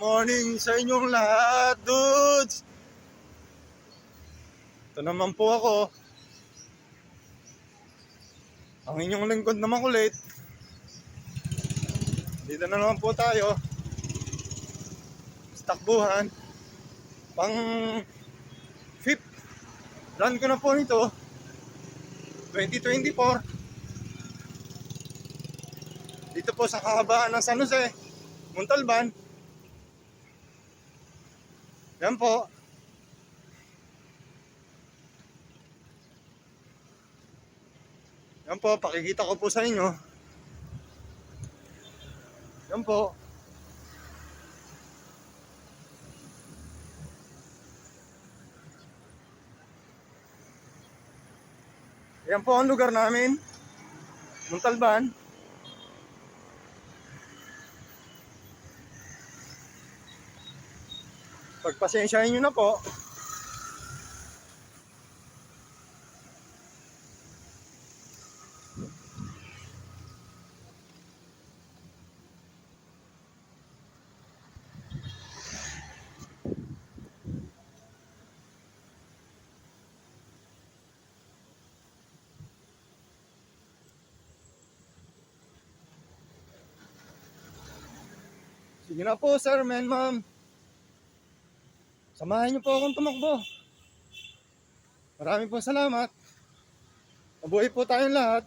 Morning sa inyong lahat, dudes! Ito naman po ako, ang inyong lingkod na makulit. Dito na naman po tayo sa takbuhan. Pang fifth run ko na po nito, 2024. Dito po sa kahabaan ng San Jose, Montalban. Yan po. Yan po, pakikita ko po sa inyo. Yan po. Yan po ang lugar namin, Montalban. Pagpasensyahin nyo na po. Sige na po, sir, men, ma'am. Samahan niyo po akong tumakbo. Maraming po salamat. Mabuhay po tayong lahat.